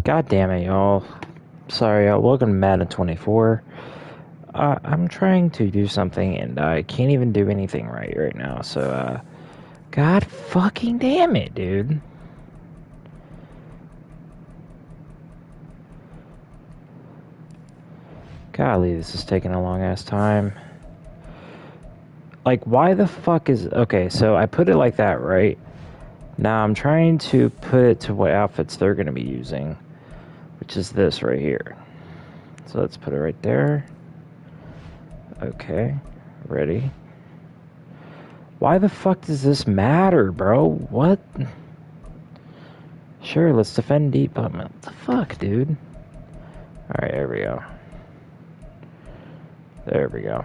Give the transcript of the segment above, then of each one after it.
God damn it, y'all. Sorry, welcome to Madden 24. I'm trying to do something and I can't even do anything right now, so, God fucking damn it, dude. Golly, this is taking a long ass time. Like, why the fuck is... Okay, so I put it like that, right? Now I'm trying to put it to what outfits they're going to be using, which is this right here. So let's put it right there. Okay, ready. Why the fuck does this matter, bro? What? Sure, let's defend deep. But what the fuck, dude? Alright, there we go. There we go.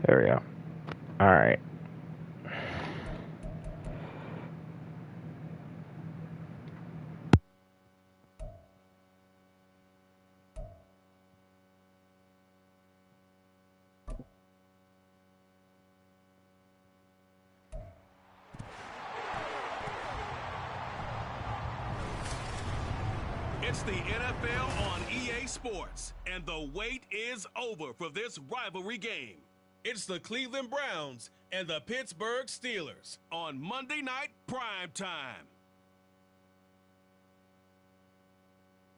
There we go. Alright. It's the NFL on EA Sports, and the wait is over for this rivalry game. It's the Cleveland Browns and the Pittsburgh Steelers on Monday Night Prime Time.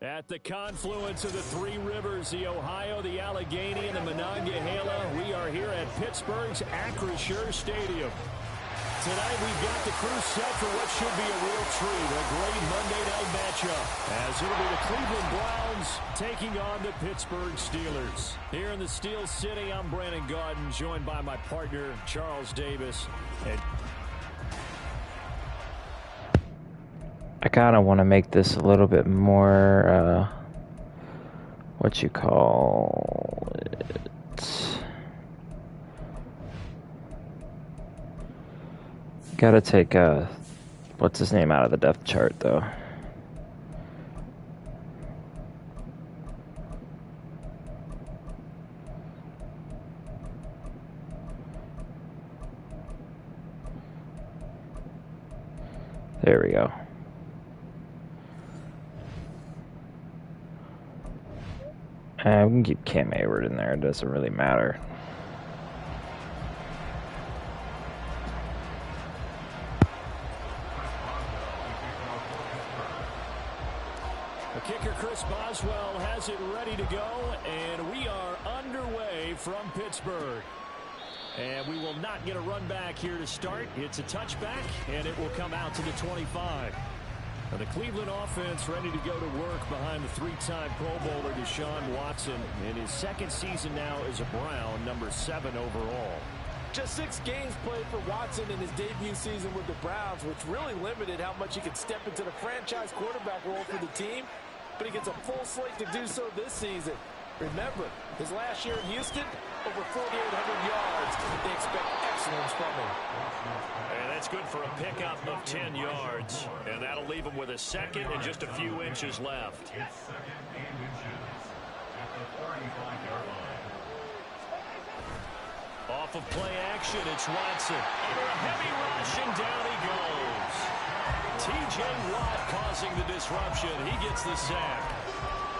At the confluence of the three rivers, the Ohio, the Allegheny, and the Monongahela, we are here at Pittsburgh's Acrisure Stadium. Tonight, we've got the crew set for what should be a real treat, a great Monday night matchup, as it'll be the Cleveland Browns taking on the Pittsburgh Steelers. Here in the Steel City, I'm Brandon Gaudin, joined by my partner, Charles Davis. And I kind of want to make this a little bit more, what you call it. Gotta take, what's his name out of the depth chart, though. There we go. We can keep Cam Hayward in there. It doesn't really matter. the kicker, Chris Boswell, has it ready to go, and we are underway from Pittsburgh. And we will not get a run back here to start. It's a touchback, and it will come out to the 25. Now the Cleveland offense ready to go to work behind the three-time Pro Bowler Deshaun Watson in his second season now as a Brown, number 7 overall. Just 6 games played for Watson in his debut season with the Browns, which really limited how much he could step into the franchise quarterback role for the team. But he gets a full slate to do so this season. Remember, his last year in Houston, over 4,800 yards. They expect excellence from him. And that's good for a pickup of 10 yards. And that'll leave him with a second and just a few inches left. Off of play action, it's Watson. Under a heavy rush, and down he goes. T.J. Watt causing the disruption. He gets the sack.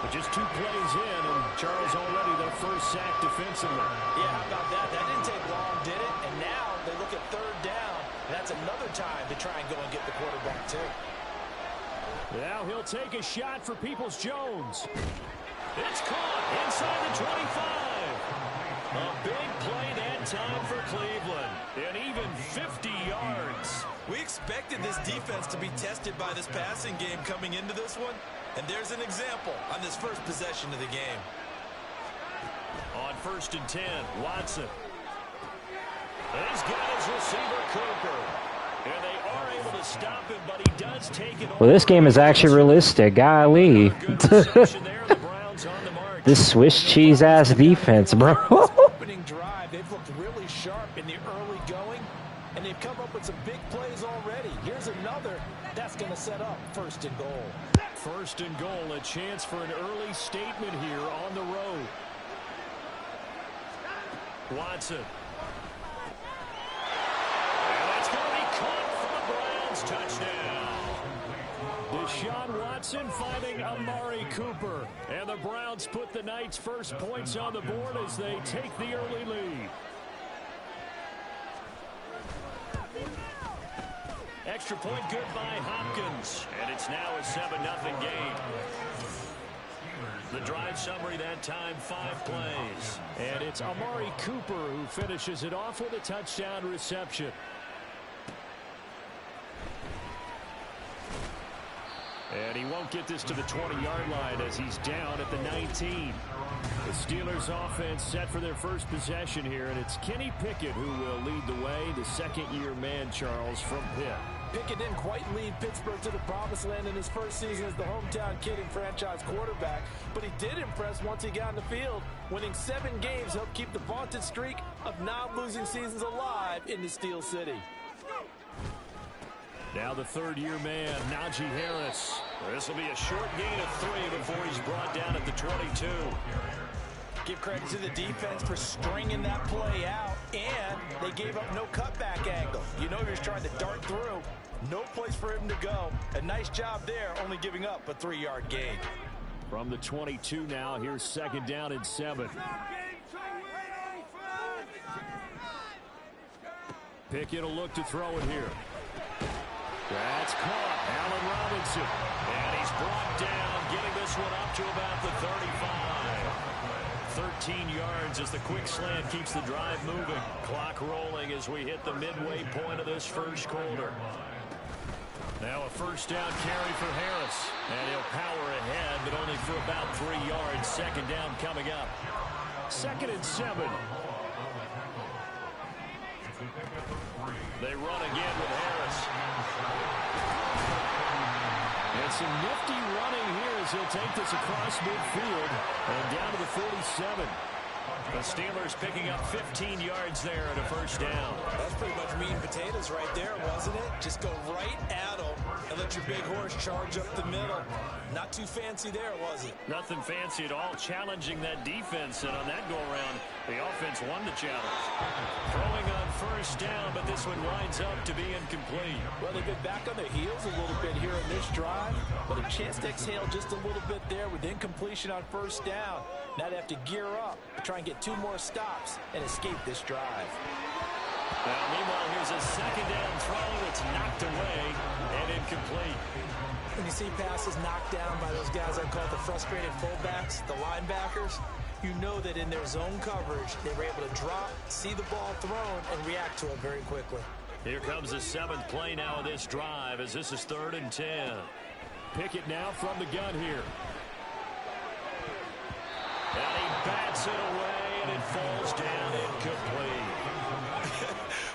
But just 2 plays in, and Charles already their first sack defensively. Yeah, how about that? That didn't take long, did it? And now they look at 3rd down. That's another time to try and go and get the quarterback, too. Now he'll take a shot for Peoples-Jones. It's caught inside the 25. A big play that time for Cleveland. And even 50 yards. We expected this defense to be tested by this passing game coming into this one. And there's an example on this first possession of the game. On 1st and 10, Watson. He's got his receiver, Cooper. And they are able to stop him, but he does take it. Well, this game is actually realistic. Golly. This Swiss cheese ass defense, bro. Opening drive, they've looked really sharp in the early going, and they've come up with some big plays already. Here's another that's going to set up 1st and goal. 1st and goal, a chance for an early statement here on the road. Watson. And that's going to be caught for the Browns touchdown. Deshaun Watson finding Amari Cooper. And the Browns put the Knights' first points on the board as they take the early lead. Extra point good by Hopkins. And it's now a 7-0 game. The drive summary that time, 5 plays. And it's Amari Cooper who finishes it off with a touchdown reception. And he won't get this to the 20-yard line as he's down at the 19. The Steelers offense set for their first possession here, and it's Kenny Pickett who will lead the way, the second-year man, Charles, from Pitt. Pickett didn't quite lead Pittsburgh to the promised land in his first season as the hometown kid and franchise quarterback, but he did impress once he got in the field. Winning 7 games helped keep the vaunted streak of non-losing seasons alive in the Steel City. Now the third-year man, Najee Harris. This will be a short gain of 3 before he's brought down at the 22. Give credit to the defense for stringing that play out, and they gave up no cutback angle. You know he was trying to dart through. No place for him to go. A nice job there, only giving up a 3-yard gain. From the 22 now, here's 2nd down and 7. Pickett will look to throw it here. That's caught. Allen Robinson. And he's brought down, getting this one up to about the 35. 13 yards as the quick slant keeps the drive moving. Clock rolling as we hit the midway point of this first quarter. Now a first down carry for Harris. And he'll power ahead, but only for about 3 yards. 2nd down coming up. 2nd and 7. They run again with Harris. And some nifty running here as he'll take this across midfield and down to the 47. The Steelers picking up 15 yards there and a first down. That's pretty much meat and potatoes right there, wasn't it? Just go right at them and let your big horse charge up the middle. Not too fancy there, was it? Nothing fancy at all, challenging that defense. And on that go-around, the offense won the challenge. Throwing on first down, but this one winds up to be incomplete. Well, they've been back on their heels a little bit here in this drive, but a chance to exhale just a little bit there with incompletion on first down. Now they have to gear up to try and get 2 more stops and escape this drive. Now, meanwhile, here's a 2nd down throw that's knocked away and incomplete. When you see passes knocked down by those guys I call the frustrated fullbacks, the linebackers, you know that in their zone coverage, they were able to drop, see the ball thrown, and react to it very quickly. Here comes the 7th play now of this drive as this is 3rd and 10. Pickett now from the gun here. And he bats it away, and it falls down incomplete.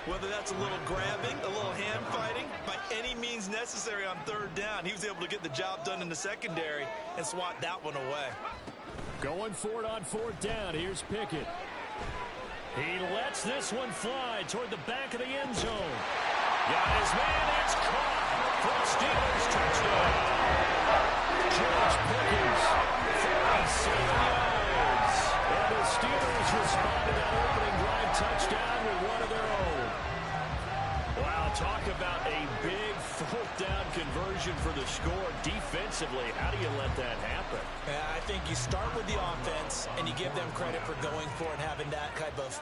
Whether that's a little grabbing, a little hand fighting, by any means necessary on 3rd down, he was able to get the job done in the secondary and swat that one away. Going for it on 4th down. Here's Pickett. He lets this one fly toward the back of the end zone. Got his man. It's caught for a Steelers touchdown. George Pickens, 37 yards. And the Steelers respond to that opening drive touchdown with one of their own. Wow, talk about a big 4th down conversion for the score. Defensively, how do you let that happen? I think you start with the offense, and you give them credit for going for it and having that type of,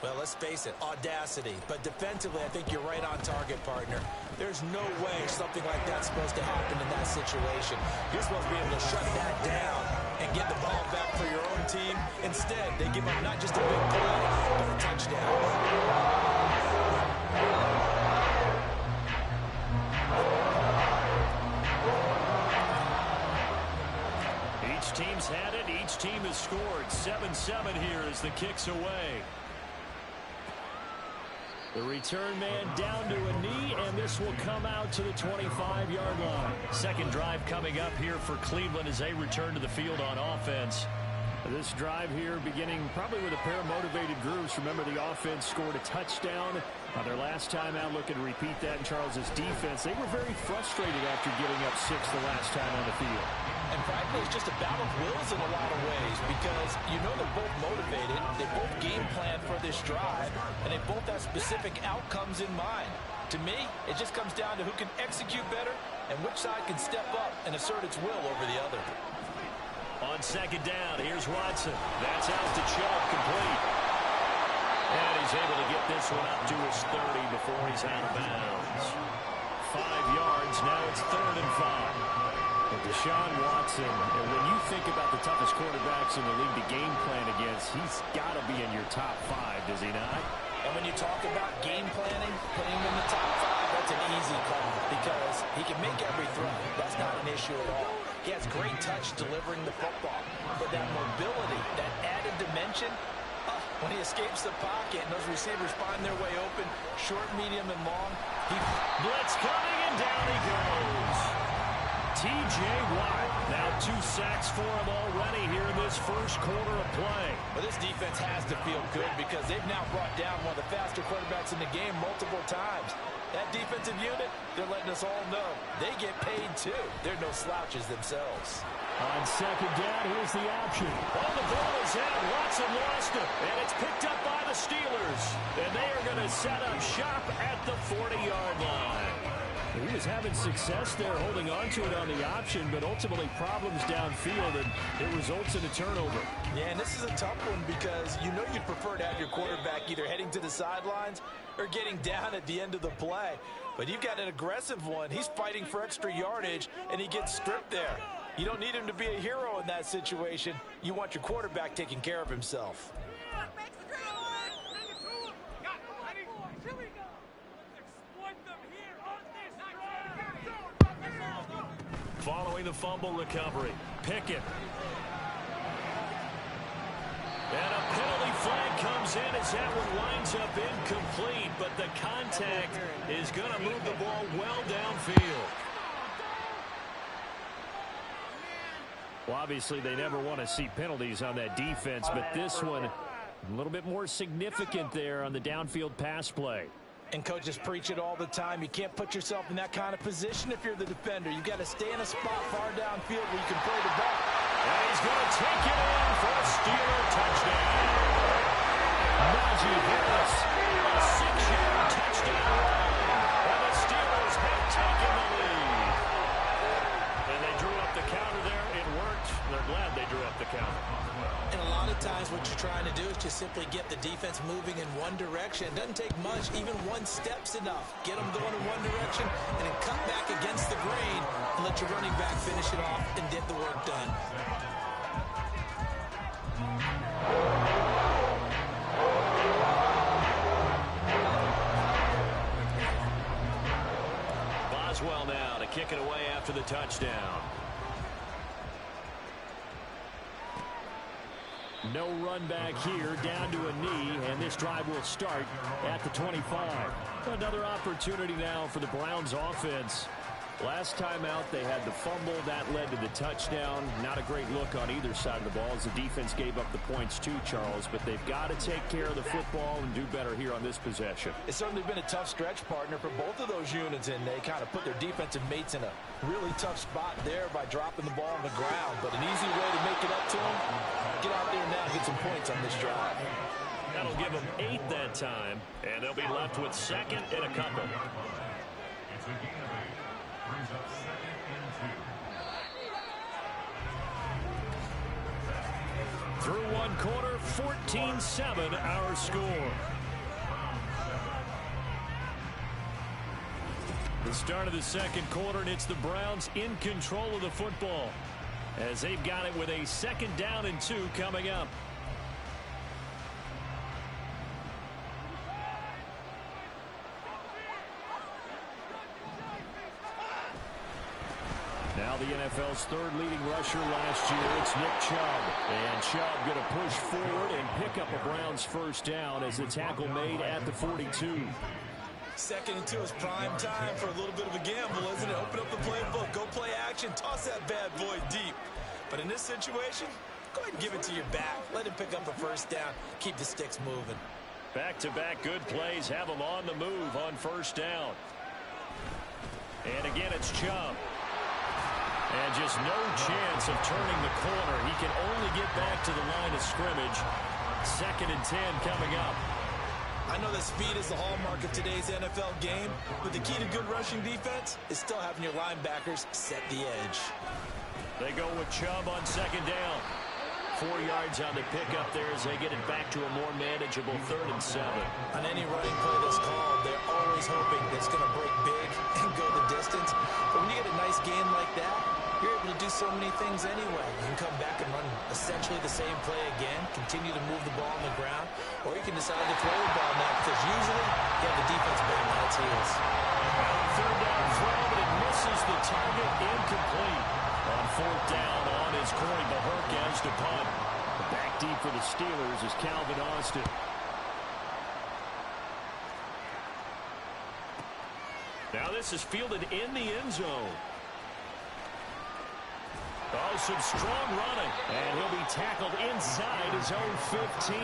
well, let's face it, audacity. But defensively, I think you're right on target, partner. There's no way something like that's supposed to happen in that situation. You're supposed to be able to shut that down and get the ball back for your own team. Instead, they give up not just a big play, but a touchdown. Each team's had it. Each team has scored. 7-7 here as the kick's away. The return man down to a knee, and this will come out to the 25-yard line. 2nd drive coming up here for Cleveland as they return to the field on offense. This drive here beginning probably with a pair of motivated groups. Remember, the offense scored a touchdown their last time out. Looking to repeat that in Charles's defense. They were very frustrated after giving up 6 the last time on the field. And frankly, it's just a battle of wills in a lot of ways because you know they're both motivated, they both game plan for this drive, and they both have specific outcomes in mind. To me, it just comes down to who can execute better and which side can step up and assert its will over the other. On second down, here's Watson. That's out to Chubb, complete. And he's able to get this one up to his 30 before he's out of bounds. 5 yards, now it's 3rd and 5. But Deshaun Watson, and when you think about the toughest quarterbacks in the league to game plan against, he's got to be in your top 5, does he not? And when you talk about game planning, putting him in the top 5, that's an easy call because he can make every throw. That's not an issue at all. He has great touch delivering the football. But that mobility, that added dimension, when he escapes the pocket and those receivers find their way open, short, medium, and long, blitz coming, and down he goes. T.J. Watt, now 2 sacks for him already here in this first quarter of play. Well, this defense has to feel good because they've now brought down one of the faster quarterbacks in the game multiple times. That defensive unit, they're letting us all know they get paid too. They're no slouches themselves. On second down, here's the option. Oh, the ball is out. Watson lost it, and it's picked up by the Steelers. And they are going to set up shop at the 40-yard line. He was having success there holding on to it on the option, but ultimately problems downfield, and it results in a turnover. Yeah, and this is a tough one because you know you'd prefer to have your quarterback either heading to the sidelines or getting down at the end of the play. But you've got an aggressive one. He's fighting for extra yardage, and he gets stripped there. You don't need him to be a hero in that situation. You want your quarterback taking care of himself. Following the fumble recovery, Pickett. And a penalty flag comes in as that one winds up incomplete, but the contact is going to move the ball well downfield. Well, obviously, they never want to see penalties on that defense, but this one a little bit more significant there on the downfield pass play. And coaches preach it all the time. You can't put yourself in that kind of position if you're the defender. You've got to stay in a spot far downfield where you can play the ball. And he's going to take it in for a Steeler touchdown. Najee Harris, a 6-yard touchdown run. And the Steelers have taken the lead. And they drew up the counter there. It worked. They're glad they drew up the counter. And a lot of times what you're trying to do is just simply get the defense moving in one direction. It doesn't take much. Even one step's enough. Get them going in one direction and then cut back against the grain and let your running back finish it off and get the work done. Boswell now to kick it away after the touchdown. No run back here, down to a knee, and this drive will start at the 25. Another opportunity now for the Browns offense. Last time out, they had the fumble. That led to the touchdown. Not a great look on either side of the ball as the defense gave up the points too, Charles, but they've got to take care of the football and do better here on this possession. It's certainly been a tough stretch, partner, for both of those units, and they kind of put their defensive mates in a really tough spot there by dropping the ball on the ground. But an easy way to make it up to them, get out there now and get some points on this drive. That'll give them 8 that time, and they'll be left with second and a couple. Through one quarter, 14-7 our score. The start of the second quarter, and it's the Browns in control of the football as they've got it with a 2nd down and 2 coming up. Now the NFL's 3rd leading rusher last year, it's Nick Chubb. And Chubb going to push forward and pick up a Browns 1st down as the tackle made at the 42. 2nd and 2 is prime time for a little bit of a gamble, isn't it? Open up the playbook, go play action, toss that bad boy deep. But in this situation, go ahead and give it to your back. Let him pick up a 1st down, keep the sticks moving. Back-to-back good plays have him on the move on 1st down. And again, it's Chubb. And just no chance of turning the corner. He can only get back to the line of scrimmage. 2nd and 10 coming up. I know that speed is the hallmark of today's NFL game, but the key to good rushing defense is still having your linebackers set the edge. They go with Chubb on second down. 4 yards on the pickup there as they get it back to a more manageable 3rd and 7. On any running play that's called, they're always hoping that it's going to break big and go the distance. But when you get a nice gain like that, you're able to do so many things anyway. You can come back and run essentially the same play again, continue to move the ball on the ground, or you can decide to throw the ball now because usually you have the defense banging on its heels. Third down throw, but it misses the target, incomplete. On 4th down on is Corey Maherk as to punt. Back deep for the Steelers is Calvin Austin. Now this is fielded in the end zone. Oh, some strong running. And he'll be tackled inside his own 15.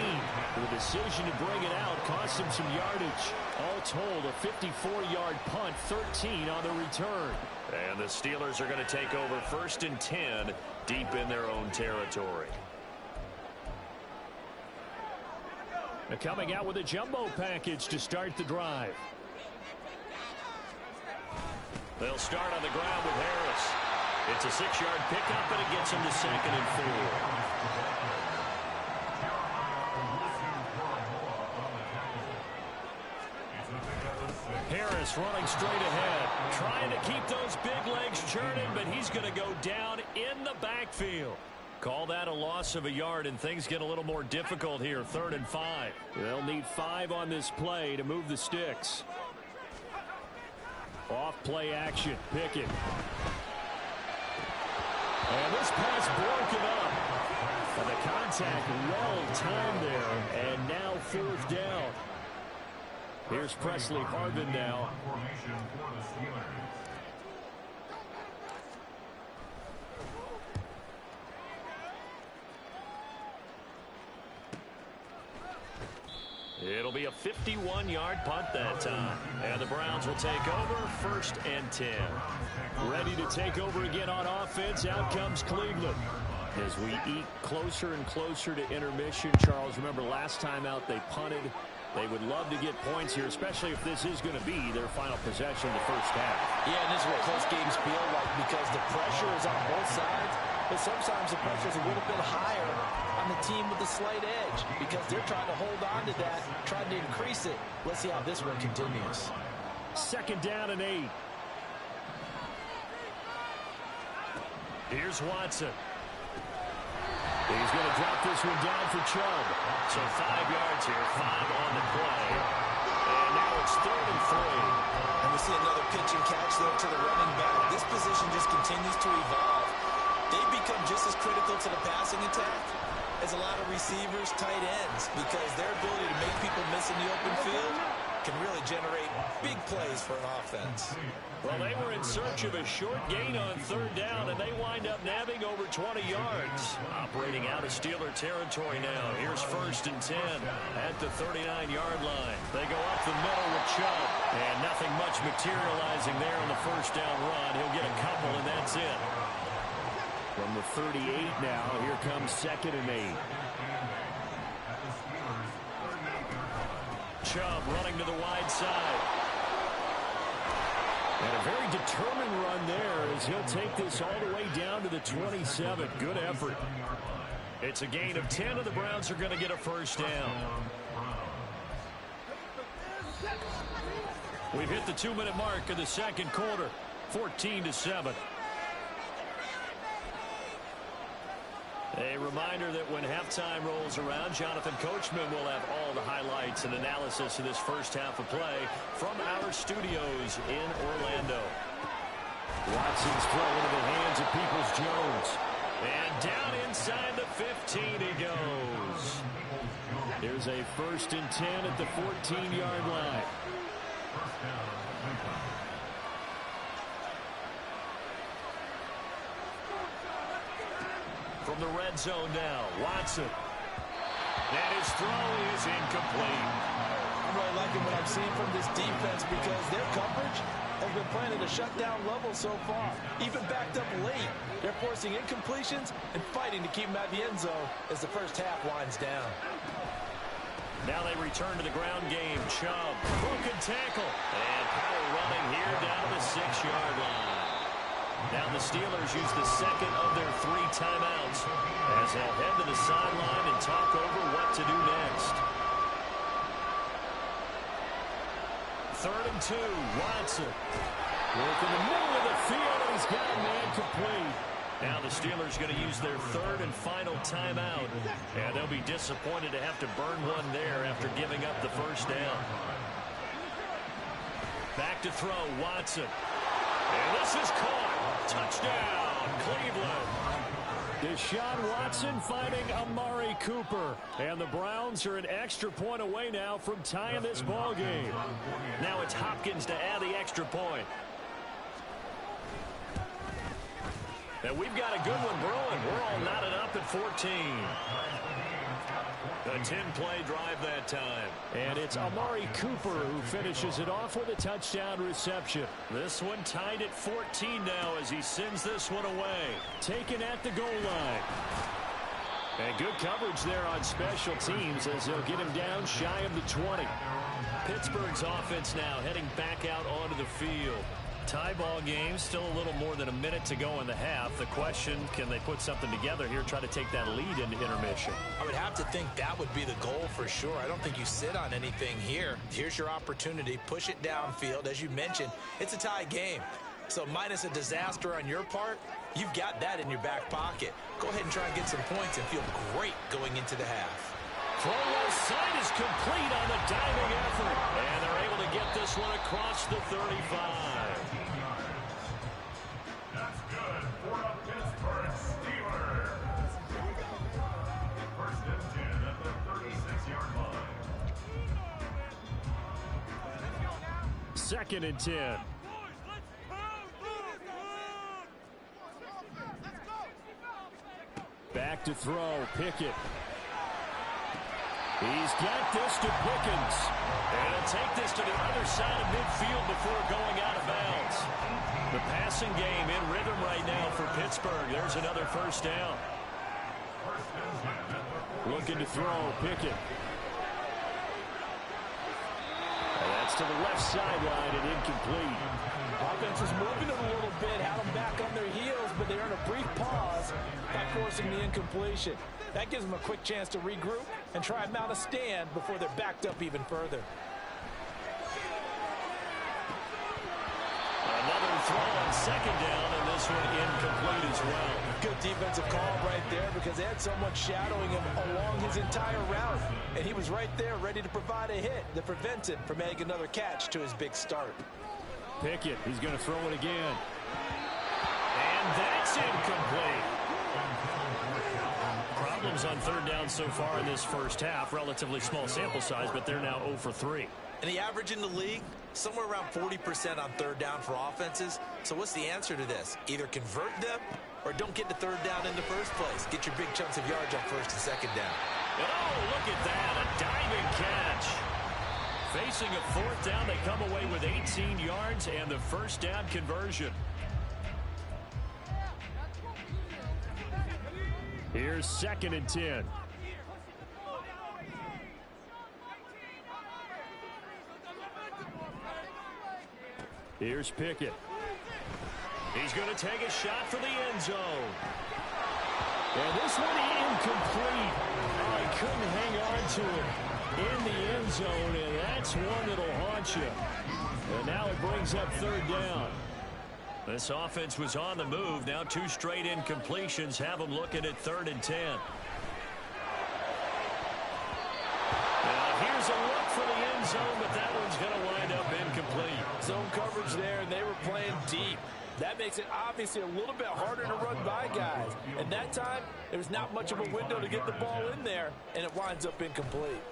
The decision to bring it out cost him some yardage. All told, a 54-yard punt, 13 on the return. And the Steelers are going to take over 1st and 10 deep in their own territory. They're coming out with a jumbo package to start the drive. They'll start on the ground with Harris. It's a 6-yard pickup, and it gets him to 2nd and 4. Harris running straight ahead, trying to keep those big legs churning, but he's going to go down in the backfield. Call that a loss of a yard, and things get a little more difficult here. 3rd and 5. They'll need 5 on this play to move the sticks. Off play action, Pickett. And this pass broken up. And the contact well timed there. And now 4th down. Here's Presley Harvin now. It'll be a 51-yard punt that time. And the Browns will take over 1st and 10. Ready to take over again on offense. Out comes Cleveland. As we eat closer and closer to intermission, Charles, remember last time out they punted. They would love to get points here, especially if this is going to be their final possession of the first half. Yeah, and this is what close games feel like because the pressure is on both sides, but sometimes the pressure is a little bit higher on the team with the slight edge because they're trying to hold on to that, trying to increase it. Let's see how this one continues. 2nd down and 8. Here's Watson. He's going to drop this one down for Chubb. So 5 yards here, 5 on the play. And now it's 3rd and 3. And we see another pitch and catch there to the running back. This position just continues to evolve. They become just as critical to the passing attack as a lot of receivers, tight ends, because their ability to make people miss in the open field can really generate big plays for an offense. Well, they were in search of a short gain on 3rd down, and they wind up nabbing over 20 yards. Operating out of Steeler territory now. Here's 1st and 10 at the 39-yard line. They go up the middle with Chubb, and nothing much materializing there on the 1st down run. He'll get a couple, and that's it. From the 38 now, here comes 2nd and 8. Chubb running to the wide side. And a very determined run there as he'll take this all the way down to the 27. Good effort. It's a gain of 10, and the Browns are going to get a 1st down. We've hit the 2-minute mark of the 2nd quarter. 14-7. A reminder that when halftime rolls around, Jonathan Coachman will have all the highlights and analysis of this first half of play from our studios in Orlando. Watson's throw into the hands of Peoples-Jones. And down inside the 15 he goes. Here's a 1st and 10 at the 14-yard line. From the red zone now, Watson. And his throw is incomplete. I'm really liking what I'm seeing from this defense because their coverage has been playing at a shutdown level so far. Even backed up late, they're forcing incompletions and fighting to keep them at the end zone as the first half winds down. Now they return to the ground game. Chubb, broken tackle. And power running here down to the 6-yard line. Now the Steelers use the second of their 3 timeouts as they'll head to the sideline and talk over what to do next. 3rd and 2, Watson. Work in the middle of the field, and he's got a man complete. Now the Steelers going to use their 3rd and final timeout, and they'll be disappointed to have to burn one there after giving up the first down. Back to throw, Watson. And this is caught. Touchdown, Cleveland. Deshaun Watson finding Amari Cooper. And the Browns are an extra point away now from tying this ball game. Now it's Hopkins to add the extra point. And we've got a good one brewing. We're all knotted up at 14. A 10-play drive that time. And it's Amari Cooper who finishes it off with a touchdown reception. This one tied at 14 now as he sends this one away. Taken at the goal line. And good coverage there on special teams as they'll get him down shy of the 20. Pittsburgh's offense now heading back out onto the field. Tie ball game, still a little more than a minute to go in the half. The question, can they put something together here, try to take that lead into intermission? I would have to think that would be the goal for sure. I don't think you sit on anything here. Here's your opportunity. Push it downfield. As you mentioned, it's a tie game. So minus a disaster on your part, you've got that in your back pocket. Go ahead and try and get some points and feel great going into the half. Throw left side is complete on the diving effort. And they're able to get this one across the 35. That's good for the Pittsburgh Steelers. 1st and 10 at the 36-yard line. 2nd and 10. Back to throw, Pickett. He's got this to Pickens. And he'll take this to the other side of midfield before going out of bounds. The passing game in rhythm right now for Pittsburgh. There's another first down. Looking to throw, Pickett. And that's to the left sideline and incomplete. Offense is moving it a little bit, had them back on their heels, but they earn a brief pause by forcing the incompletion. That gives them a quick chance to regroup and try and mount a stand before they're backed up even further. Another throw on 2nd down, and this one incomplete as well. Good defensive call right there because they had someone shadowing him along his entire route, and he was right there ready to provide a hit that prevents him from making another catch to his big start. Pickett, he's going to throw it again. And that's incomplete. Problems on 3rd down so far in this first half. Relatively small sample size, but they're now 0 for 3. And the average in the league, somewhere around 40% on 3rd down for offenses. So what's the answer to this? Either convert them or don't get to 3rd down in the first place. Get your big chunks of yards on 1st and 2nd down. Oh, look at that. A diving catch. Facing a 4th down, they come away with 18 yards and the first down conversion. Here's 2nd and 10. Here's Pickett. He's going to take a shot for the end zone. And this one incomplete. Oh, he couldn't hang on to it in the end zone, and that's one that'll haunt you. And now it brings up 3rd down. This offense was on the move. Now 2 straight incompletions have them looking at 3rd and 10. Now here's a look for the end zone, but that one's going to wind up incomplete. Zone coverage there, and they were playing deep. That makes it obviously a little bit harder to run by guys. And that time, there's not much of a window to get the ball in there, and it winds up incomplete.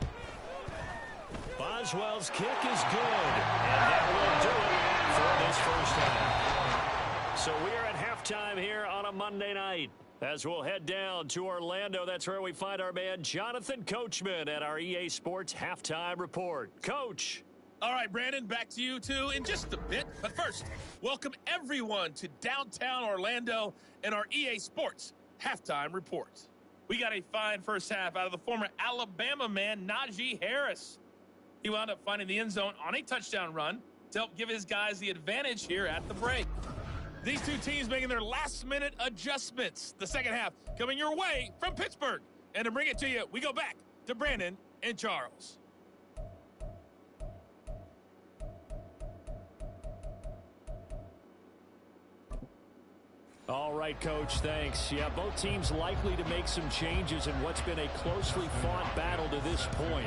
Boswell's kick is good, and that will do it for this first half. So we are at halftime here on a Monday night. As we'll head down to Orlando, that's where we find our man Jonathan Coachman at our EA Sports Halftime Report. Coach. All right, Brandon, back to you two in just a bit. But first, welcome everyone to downtown Orlando and our EA Sports Halftime Report. We got a fine first half out of the former Alabama man, Najee Harris. He wound up finding the end zone on a touchdown run to help give his guys the advantage here at the break. These two teams making their last-minute adjustments. The second half coming your way from Pittsburgh. And to bring it to you, we go back to Brandon and Charles. All right, Coach, thanks. Yeah, both teams likely to make some changes in what's been a closely fought battle to this point.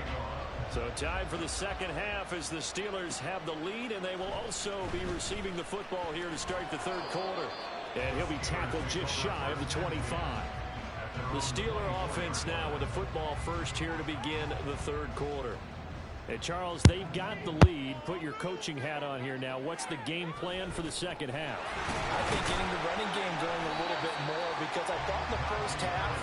So time for the second half as the Steelers have the lead, and they will also be receiving the football here to start the third quarter. And he'll be tackled just shy of the 25. The Steeler offense now with the football first here to begin the third quarter. And Charles, they've got the lead. Put your coaching hat on here now. What's the game plan for the second half? I think getting the running game going a little bit more, because I thought in the first half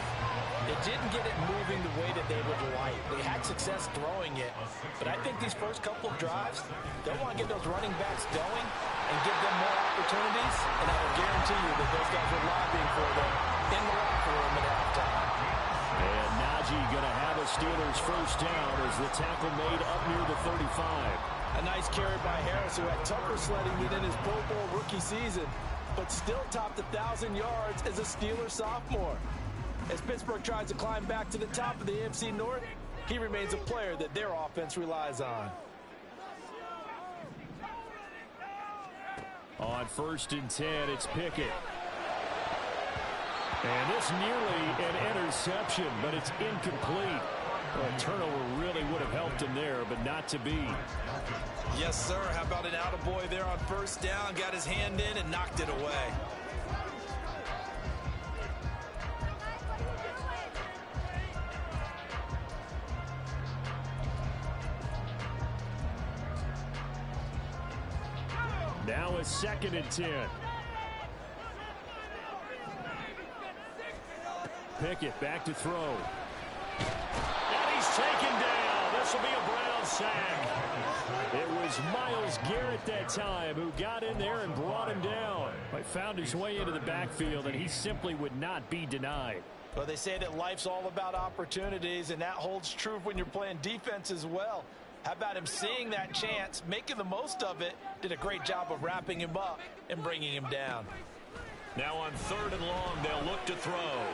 it didn't get it moving the way that they would like. They had success throwing it, but I think these first couple of drives, they'll want to get those running backs going and give them more opportunities, and I will guarantee you that those guys are lobbying for them in the locker room at halftime. And Najee going to have a Steelers first down as the tackle made up near the 35. A nice carry by Harris, who had tougher sledding than in his Pro Bowl rookie season, but still topped 1,000 yards as a Steelers sophomore. As Pittsburgh tries to climb back to the top of the AFC North, he remains a player that their offense relies on. On 1st and 10, it's Pickett. And this nearly an interception, but it's incomplete. A turnover really would have helped him there, but not to be. Yes, sir. How about an attaboy there on first down? Got his hand in and knocked it away. Now it's 2nd and 10. Pickett back to throw. And he's taken down. This will be a Brown sack. It was Myles Garrett that time who got in there and brought him down. But found his way into the backfield, and he simply would not be denied. Well, they say that life's all about opportunities, and that holds true when you're playing defense as well. How about him seeing that chance, making the most of it, did a great job of wrapping him up and bringing him down. Now on 3rd and long, they'll look to throw.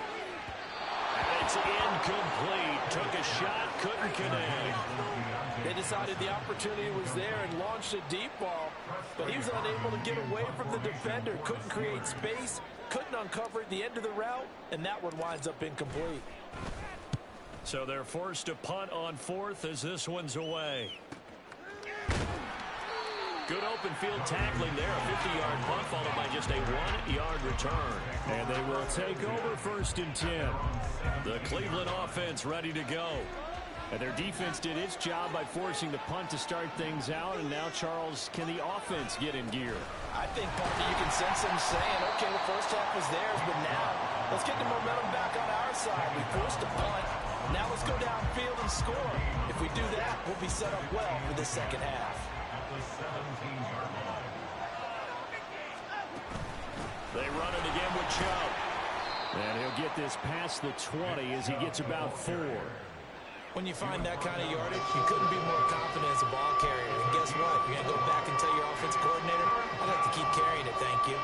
And it's incomplete. Took a shot, couldn't connect. They decided the opportunity was there and launched a deep ball, but he was unable to get away from the defender. Couldn't create space, couldn't uncover at the end of the route, and that one winds up incomplete. So they're forced to punt on 4th as this one's away. Good open field tackling there. A 50-yard punt followed by just a 1-yard return. And they will take over 1st and 10. The Cleveland offense ready to go. And their defense did its job by forcing the punt to start things out. And now, Charles, can the offense get in gear? I think, Parker, you can sense them saying, okay, the first half was theirs, but now let's get the momentum back on our side. We forced a punt. Now let's go downfield and score. If we do that, we'll be set up well for the second half. They run it again with Chubb. And he'll get this past the 20 as he gets about 4. When you find that kind of yardage, you couldn't be more confident as a ball carrier. And guess what? You're going to go back and tell your offensive coordinator, I'd like to keep carrying it, thank you.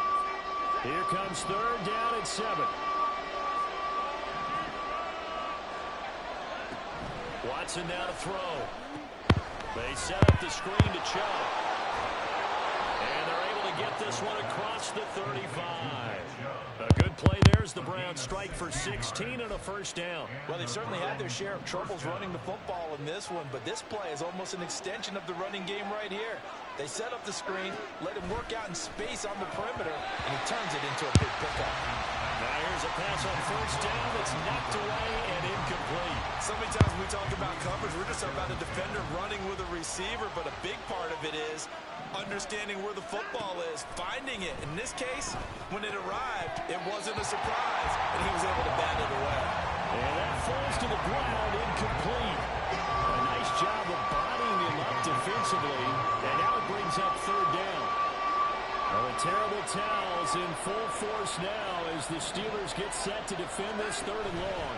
Here comes 3rd down and 7. Watson now to throw. They set up the screen to Chubb. And they're able to get this one across the 35. A good play there as the Browns strike for 16 and a first down. Well, they certainly had their share of troubles running the football in this one, but this play is almost an extension of the running game right here. They set up the screen, let him work out in space on the perimeter, and he turns it into a big pickup. Now here's a pass on first down that's knocked away and incomplete. So many times we talk about coverage, we're just talking about a defender running with a receiver, but a big part of it is understanding where the football is, finding it. In this case, when it arrived, it wasn't a surprise, and he was able to bat it away. And that falls to the ground, incomplete. A nice job of bodying him up defensively, and now it brings up 3rd down. Well, the terrible towels in full force now as the Steelers get set to defend this 3rd and long.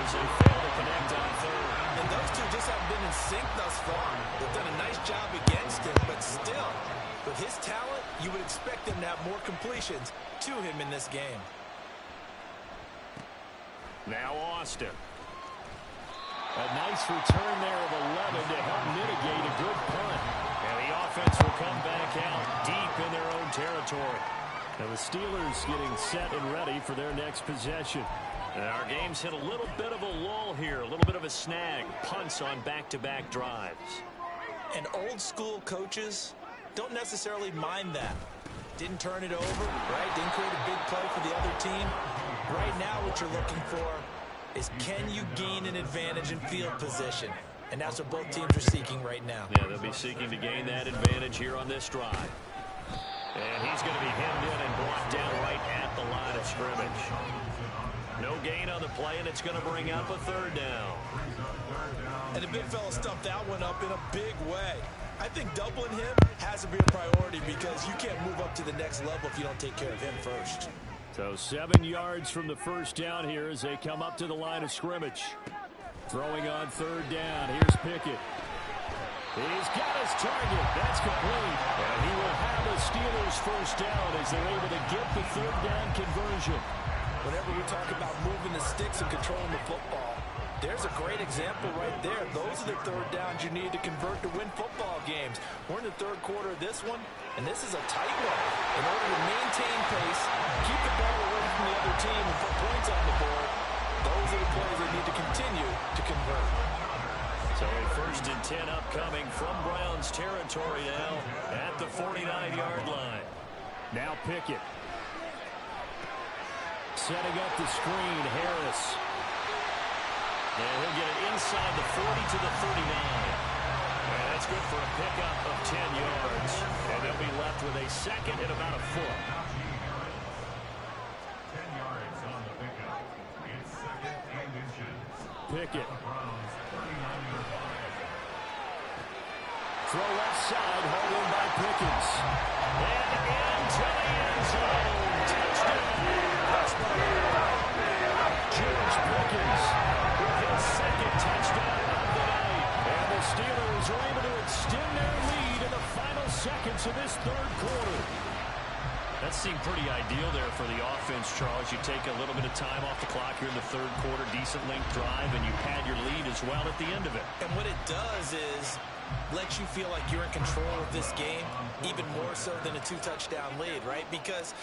as they fail to connect on third. And those two just haven't been in sync thus far. They've done a nice job against him, but still, with his talent, you would expect them to have more completions to him in this game. Now Austin. A nice return there of 11 to help mitigate a good punt. And the offense will come back out deep in their own territory. And the Steelers getting set and ready for their next possession. And our game's hit a little bit of a lull here, a little bit of a snag. Punts on back-to-back drives. And old school coaches don't necessarily mind that. Didn't turn it over, right? Didn't create a big play for the other team. Right now what you're looking for is, can you gain an advantage in field position? And that's what both teams are seeking right now. Yeah, they'll be seeking to gain that advantage here on this drive. And he's going to be hemmed in and brought down right at the line of scrimmage. No gain on the play, and it's going to bring up a third down. And the big fella stuffed that one up in a big way. I think doubling him has to be a priority because you can't move up to the next level if you don't take care of him first. So 7 yards from the first down here as they come up to the line of scrimmage. Throwing on third down. Here's Pickett. He's got his target. That's complete. And he will have the Steelers first down as they're able to get the third down conversion. Whenever we talk about moving the sticks and controlling the football, there's a great example right there. Those are the third downs you need to convert to win football games. We're in the third quarter of this one, and this is a tight one. In order to maintain pace, keep the ball away from the other team, and put points on the board, those are the plays they need to continue to convert. So a 1st and 10 upcoming from Browns territory now at the 49-yard line. Now Pickett. Setting up the screen, Harris. And he'll get it inside the 40 to the 39. And that's good for a pickup of 10 yards. And they'll be left with a second and about a foot. 10 yards on the pickup. It's 2nd and inches. Pickett. Browns 39-yard line. Throw left side, hauled in by Pickens. And into the end zone. Touchdown. George Pickens with his 2nd touchdown of the night. And the Steelers are able to extend their lead in the final seconds of this third quarter. That seemed pretty ideal there for the offense, Charles. You take a little bit of time off the clock here in the third quarter, decent length drive, and you pad your lead as well at the end of it. And what it does is let you feel like you're in control of this game, even more so than a 2-touchdown lead, right? Because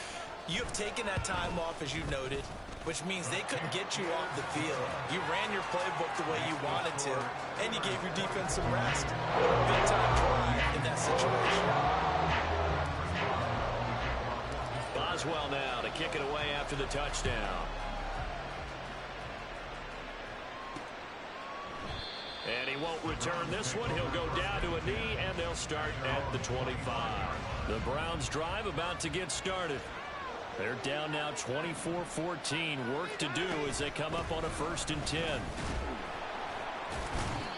you have taken that time off, as you noted, which means they couldn't get you off the field. You ran your playbook the way you wanted to, and you gave your defense some rest. Big-time drive in that situation. Boswell now to kick it away after the touchdown. And he won't return this one. He'll go down to a knee, and they'll start at the 25. The Browns drive about to get started. They're down now 24-14. Work to do as they come up on a 1st and 10.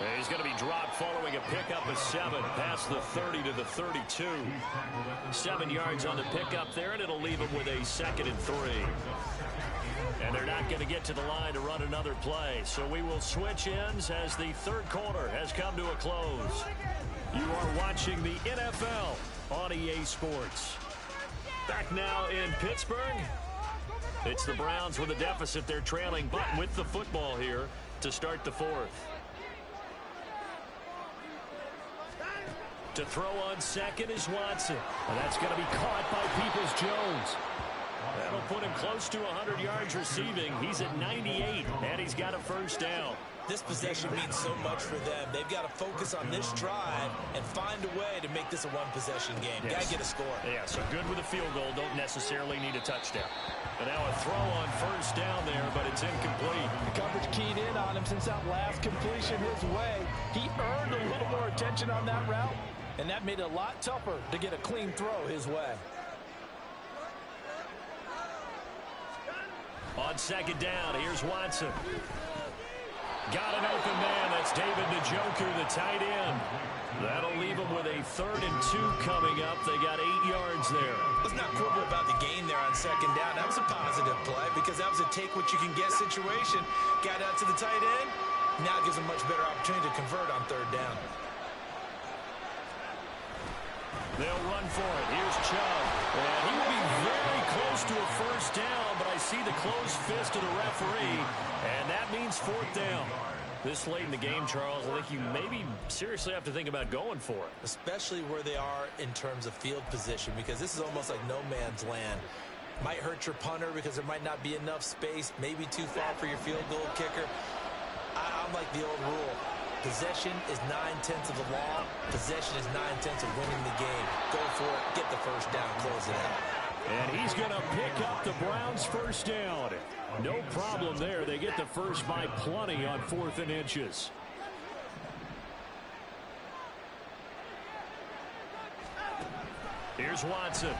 And he's going to be dropped following a pickup of 7 past the 30 to the 32. 7 yards on the pickup there, and it'll leave him with a 2nd and 3. And they're not going to get to the line to run another play. So we will switch ends as the third quarter has come to a close. You are watching the NFL on EA Sports. Back now in Pittsburgh. It's the Browns with a deficit. They're trailing, but with the football here to start the 4th. To throw on 2nd is Watson. And that's going to be caught by Peoples-Jones. That'll put him close to 100 yards receiving. He's at 98, and he's got a first down. This possession means so much for them. They've got to focus on this drive and find a way to make this a one-possession game. Yes. Got to get a score. Yeah, so good with a field goal. Don't necessarily need a touchdown. And now a throw on first down there, but it's incomplete. The coverage keyed in on him since that last completion his way. He earned a little more attention on that route, and that made it a lot tougher to get a clean throw his way. On 2nd down, here's Watson. Got an open man. That's David Njoku, the tight end. That'll leave them with a 3rd and 2 coming up. They got 8 yards there. Let's not quibble about the gain there on 2nd down. That was a positive play because that was a take-what-you-can-get situation. Got out to the tight end. Now it gives them much better opportunity to convert on 3rd down. They'll run for it. Here's Chubb. And he will be very close to a 1st down, but I see the closed fist of the referee, and that means 4th down. This late in the game, Charles, I think you maybe seriously have to think about going for it. Especially where they are in terms of field position, because this is almost like no man's land. Might hurt your punter because there might not be enough space, maybe too far for your field goal kicker. I'm like the old rule. Possession is 9/10 of the law. Possession is 9/10 of winning the game. Go for it, get the 1st down, close it out. And he's going to pick up the Browns' 1st down. No problem there. They get the first by plenty on 4th and inches. Here's Watson.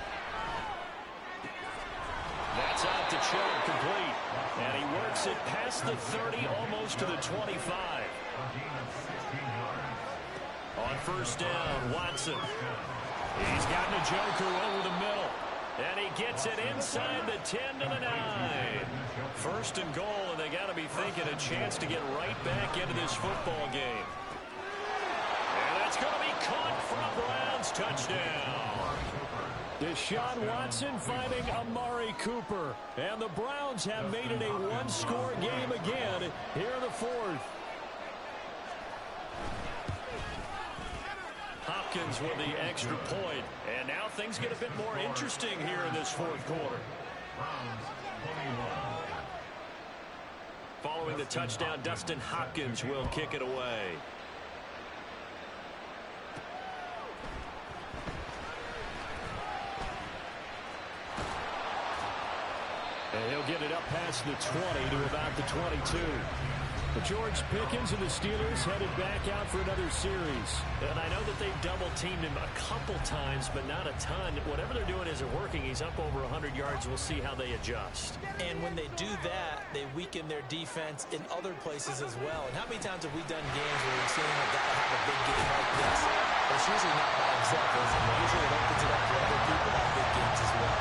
That's out to Chubb, complete. And he works it past the 30, almost to the 25. On 1st down, Watson. He's got Njoku over the middle. And he gets it inside the 10 to the 9. 1st and goal, and they got to be thinking a chance to get right back into this football game. And that's going to be caught for a Browns touchdown. Deshaun Watson finding Amari Cooper. And the Browns have made it a 1-score game again here in the 4th. Hopkins with the extra point. And now things get a bit more interesting here in this 4th quarter. Following the touchdown, Dustin Hopkins will kick it away. And he'll get it up past the 20 to about the 22. But George Pickens and the Steelers headed back out for another series. And I know that they've double-teamed him a couple times, but not a ton. Whatever they're doing isn't working. He's up over 100 yards. We'll see how they adjust. And when they do that, they weaken their defense in other places as well. And how many times have we done games where we've seen a guy have a big game like this? But it's usually not by himself, is it? Usually it opens it up for other people to have big games as well.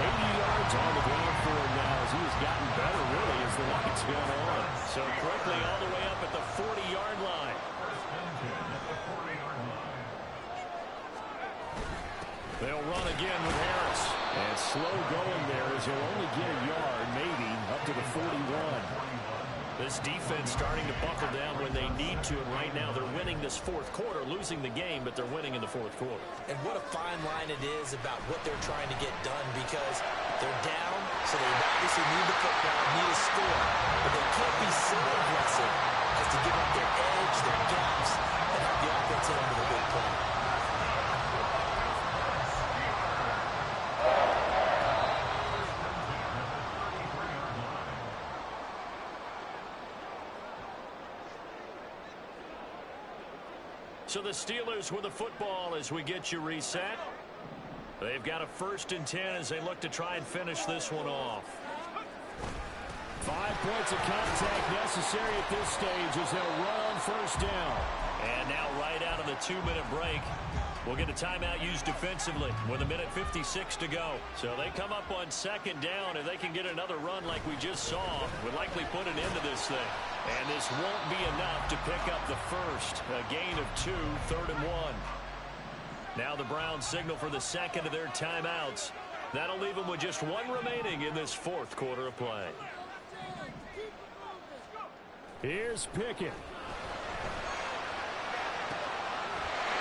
80 yards on the ground for him now as he has gotten better, really, as the night's gone on. So quickly all the way up at the 40-yard line. They'll run again with Harris. And slow going there as he'll only get a yard, maybe, up to the 41. This defense starting to buckle down when they need to, and right now they're winning this 4th quarter, losing the game, but they're winning in the 4th quarter. And what a fine line it is about what they're trying to get done, because they're down, so they obviously need the football, need a score, but they can't be so aggressive as to give up their edge, their gaps, and have the offense hit them with a big play. So the Steelers with the football as we get you reset. They've got a 1st and 10 as they look to try and finish this one off. 5 points of contact necessary at this stage as they'll run on 1st down. And now right out of the 2-minute break, we'll get a timeout used defensively with 1:56 to go. So they come up on 2nd down. If they can get another run like we just saw, would likely put an end to this thing. And this won't be enough to pick up the first. A gain of 2, 3rd and 1. Now the Browns signal for the 2nd of their timeouts. That'll leave them with just 1 remaining in this 4th quarter of play. Here's Pickett.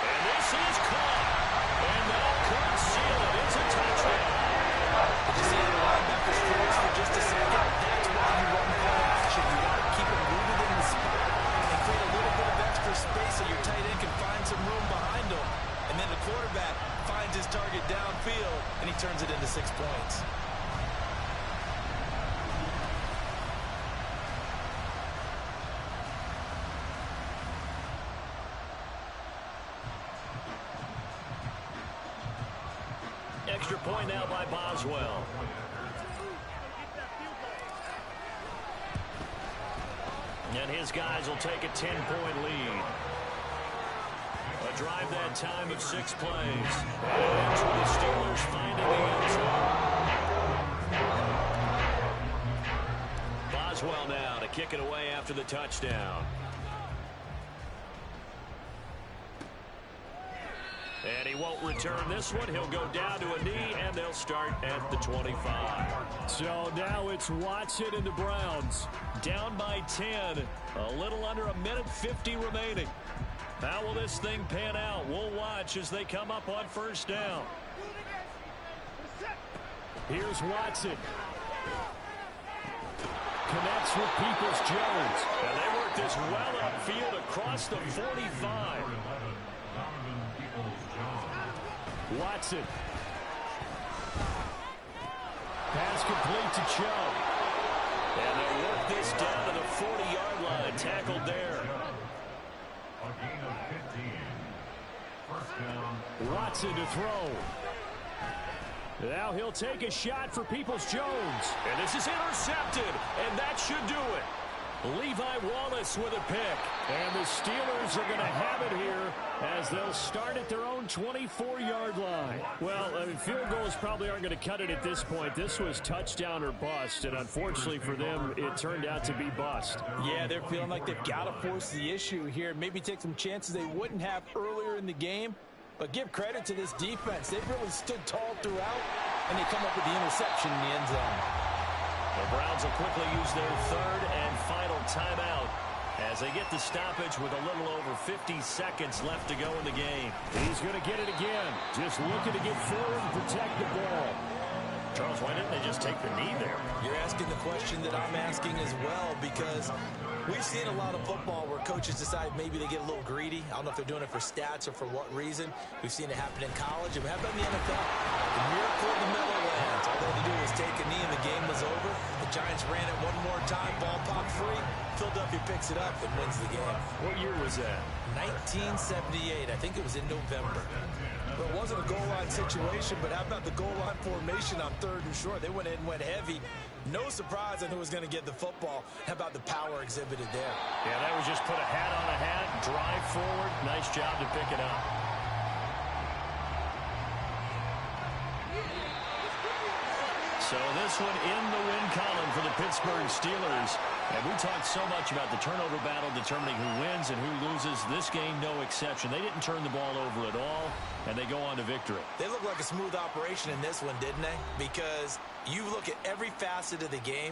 And this is caught. And that could seal it. It's a touchdown. Did you see the linebackers froze for just a second? That's why you run play action. You got to keep them rooted in the spot and create a little bit of extra space so your tight end can find some room behind him. And then the quarterback finds his target downfield, and he turns it into 6 points. Extra point now by Boswell. And his guys will take a 10-point lead. A drive that time of 6 plays. And it ends with the Steelers finding the end zone. Boswell now to kick it away after the touchdown. And he won't return this one. He'll go down to a knee, and they'll start at the 25. So now it's Watson and the Browns. Down by 10. A little under a minute 50 remaining. How will this thing pan out? We'll watch as they come up on first down. Here's Watson. Connects with Peoples-Jones. And they work this well upfield across the 45. Watson. Pass complete to Chubb. And they work this down to the 40-yard line. Tackled there. Watson to throw. Now he'll take a shot for Peoples-Jones. And this is intercepted. And that should do it. Levi Wallace with a pick. And the Steelers are going to have it here as they'll start at their own 24-yard line. Well, I mean, field goals probably aren't going to cut it at this point. This was touchdown or bust, and unfortunately for them, it turned out to be bust. Yeah, they're feeling like they've got to force the issue here. Maybe take some chances they wouldn't have earlier in the game. But give credit to this defense. They've really stood tall throughout, and they come up with the interception in the end zone. The Browns will quickly use their third and final timeout as they get the stoppage with a little over 50 seconds left to go in the game. He's going to get it again. Just looking to get forward and protect the ball. Charles, why didn't they just take the knee there? You're asking the question that I'm asking as well, because we've seen a lot of football where coaches decide maybe they get a little greedy. I don't know if they're doing it for stats or for what reason. We've seen it happen in college, and we have done in the NFL. The miracle of the Meadowlands. All they had to do was take a knee, and the game was over. The Giants ran it one more time, ball popped free. Philadelphia picks it up and wins the game. What year was that? 1978. I think it was in November. Well, it wasn't a goal line situation, but how about the goal line formation on 3rd and short? They went in, went heavy. No surprise on who was going to get the football. How about the power exhibited there? Yeah, that was just put a hat on a hat, drive forward. Nice job to pick it up. So this one in the win column for the Pittsburgh Steelers. And we talked so much about the turnover battle determining who wins and who loses. This game, no exception. They didn't turn the ball over at all, and they go on to victory. They look like a smooth operation in this one, didn't they? Because you look at every facet of the game,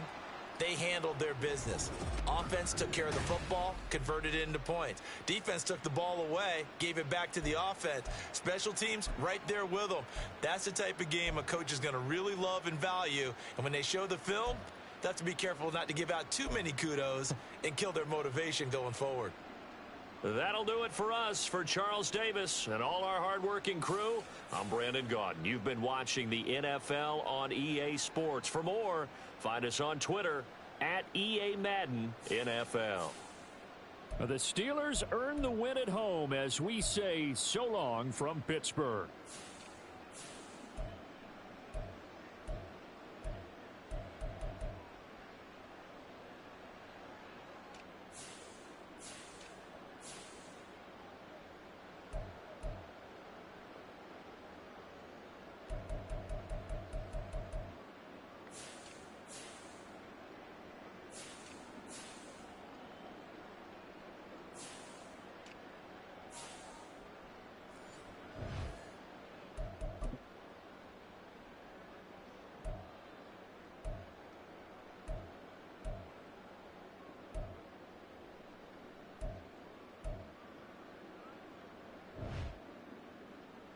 they handled their business. Offense took care of the football, converted it into points. Defense took the ball away, gave it back to the offense. Special teams, right there with them. That's the type of game a coach is going to really love and value. And when they show the film, they have to be careful not to give out too many kudos and kill their motivation going forward. That'll do it for us. For Charles Davis and all our hardworking crew, I'm Brandon Gaudin. You've been watching the NFL on EA Sports. For more, find us on Twitter at EA Madden NFL. The Steelers earn the win at home as we say so long from Pittsburgh.